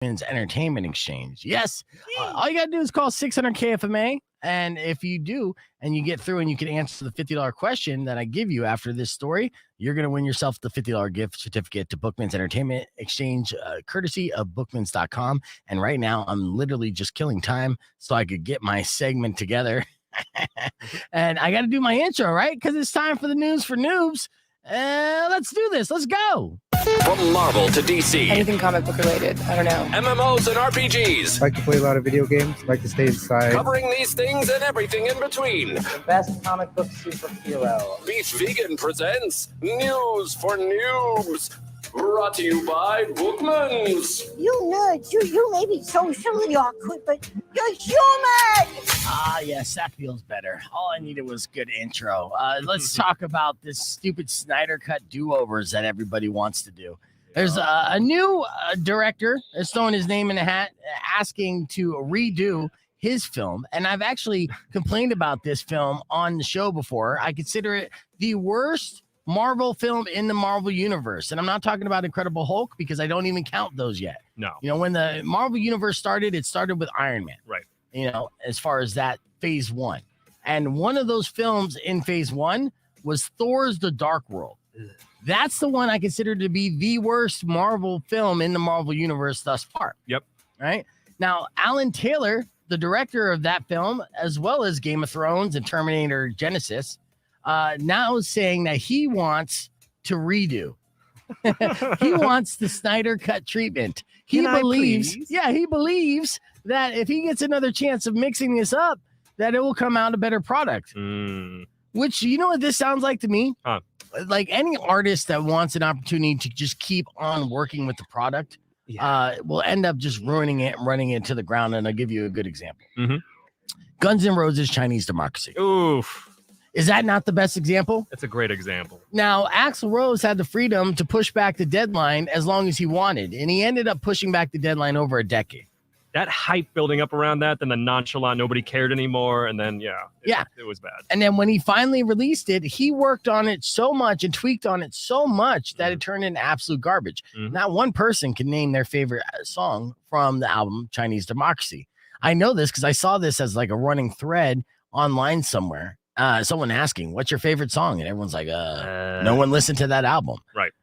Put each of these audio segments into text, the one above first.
Bookmans Entertainment Exchange. Yes, all you got to do is call 600-KFMA. And if you do, and you get through and you can answer the $50 question that I give you after this story, you're going to win yourself the $50 gift certificate to Bookmans Entertainment Exchange, courtesy of bookmans.com. And right now, I'm literally just killing time so I could get my segment together. And I got to do my intro, right? Because it's time for the news for noobs. Let's do this. Let's go. From Marvel to DC. Anything comic book related. I don't know. MMOs and RPGs. Like to play a lot of video games. Like to stay inside. Covering these things and everything in between. The best comic book superhero. Beef Vegan presents News for Noobs. Brought to you by Bookmans. You nerds, you may be socially awkward, but you're human! Ah, yes, that feels better. All I needed was good intro. Let's talk about this stupid Snyder cut do-overs that everybody wants to do. There's a new director that's throwing his name in a hat, asking to redo his film. And I've actually complained about this film on the show before. I consider it the worst Marvel film in the Marvel universe. And I'm not talking about Incredible Hulk because I don't even count those yet. No. You know, when the Marvel universe started, it started with Iron Man. Right. You know, as far as that phase one. And one of those films in phase one was Thor's The Dark World. That's the one I consider to be the worst Marvel film in the Marvel universe thus far. Yep. Right. Now, Alan Taylor, the director of that film, as well as Game of Thrones and Terminator Genesis, now is saying that he wants to redo. He wants the Snyder cut treatment. He believes that if he gets another chance of mixing this up, that it will come out a better product. Which, you know what this sounds like to me? Huh. Like any artist that wants an opportunity to just keep on working with the product, will end up just ruining it and running it to the ground. And I'll give you a good example. Guns N' Roses, Chinese Democracy. Oof. Is that not the best example? That's a great example. Now, Axl Rose had the freedom to push back the deadline as long as he wanted, and he ended up pushing back the deadline over a decade. That hype building up around that, then the nonchalant, nobody cared anymore, and then, it was bad. And then when he finally released it, he worked on it so much and tweaked on it so much that it turned into absolute garbage. Not one person can name their favorite song from the album Chinese Democracy. I know this because I saw this as like a running thread online somewhere. Someone asking, what's your favorite song? And everyone's like, no one listened to that album. Right.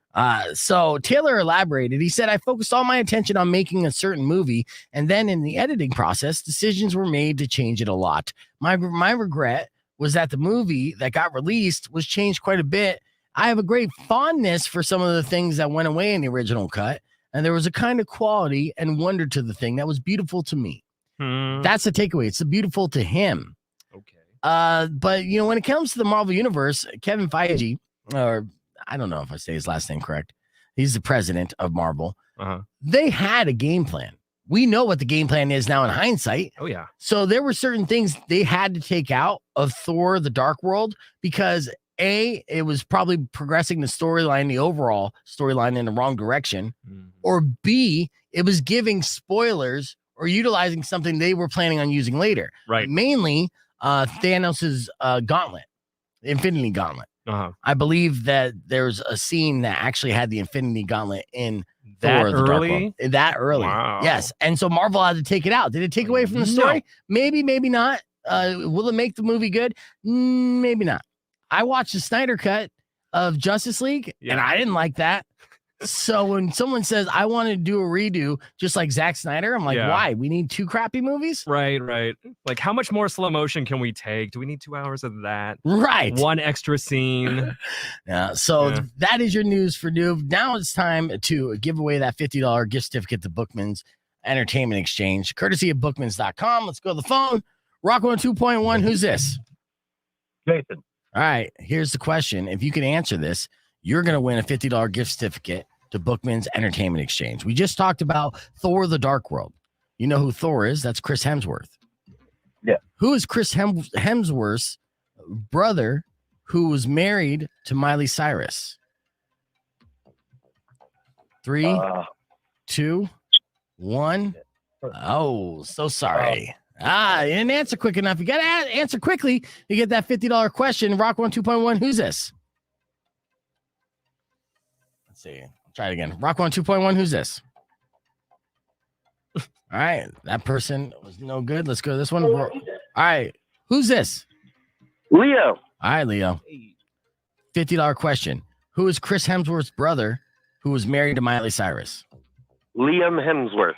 So Taylor elaborated. He said, I focused all my attention on making a certain movie. And then in the editing process, decisions were made to change it a lot. My regret was that the movie that got released was changed quite a bit. I have a great fondness for some of the things that went away in the original cut. And there was a kind of quality and wonder to the thing that was beautiful to me. That's the takeaway. It's beautiful to him. But you know, when it comes to the Marvel universe, Kevin Feige, or I don't know if I say his last name correct, he's the president of Marvel. They had a game plan. We know what the game plan is now in hindsight. Oh yeah. So there were certain things they had to take out of Thor: The Dark World because A, it was probably progressing the storyline, the overall storyline in the wrong direction, or B, it was giving spoilers or utilizing something they were planning on using later. Right. Mainly Thanos's gauntlet, Infinity Gauntlet. I believe that there's a scene that actually had the Infinity Gauntlet in Thor: The Dark World. That early. Wow. Yes. And so Marvel had to take it out. Did it take away from the story? Maybe, maybe not. Will it make the movie good? Maybe not. I watched the Snyder cut of Justice League, and I didn't like that. So when someone says, I want to do a redo, just like Zack Snyder, I'm like, why? We need two crappy movies? Right. Like, how much more slow motion can we take? Do we need 2 hours of that? Right. One extra scene. That is your news for noob. Now it's time to give away that $50 gift certificate to Bookmans Entertainment Exchange, courtesy of bookmans.com. Let's go to the phone. Rock 102.1. Who's this? Jason. All right. Here's the question. If you can answer this, you're going to win a $50 gift certificate to Bookmans Entertainment Exchange. We just talked about Thor: The Dark World. You know who Thor is? That's Chris Hemsworth. Yeah. Who is Chris Hemsworth's brother who was married to Miley Cyrus? 3, 2, 1. Oh, so sorry. You didn't answer quick enough. You got to answer quickly to get that $50 question. Rock 102.1. Who's this? Let's see. I'll try it again. Rock 102.1. Who's this? All right. That person was no good. Let's go to this one. All right. Who's this? Leo. All right, Leo. $50 question. Who is Chris Hemsworth's brother who was married to Miley Cyrus? Liam Hemsworth.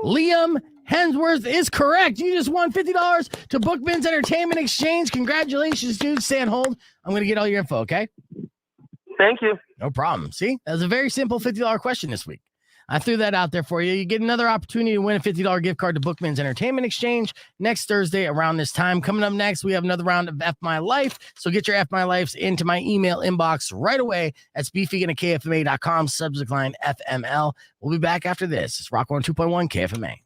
Liam Hemsworth is correct. You just won $50 to Bookmans Entertainment Exchange. Congratulations, dude. Stay on hold. I'm going to get all your info, okay? Thank you. No problem. See, that was a very simple $50 question this week. I threw that out there for you. You get another opportunity to win a $50 gift card to Bookmans Entertainment Exchange next Thursday around this time. Coming up next, we have another round of F My Life. So get your F My Lives into my email inbox right away. That's beefegan@kfma.com, subject line FML. We'll be back after this. It's Rock 102.1 KFMA.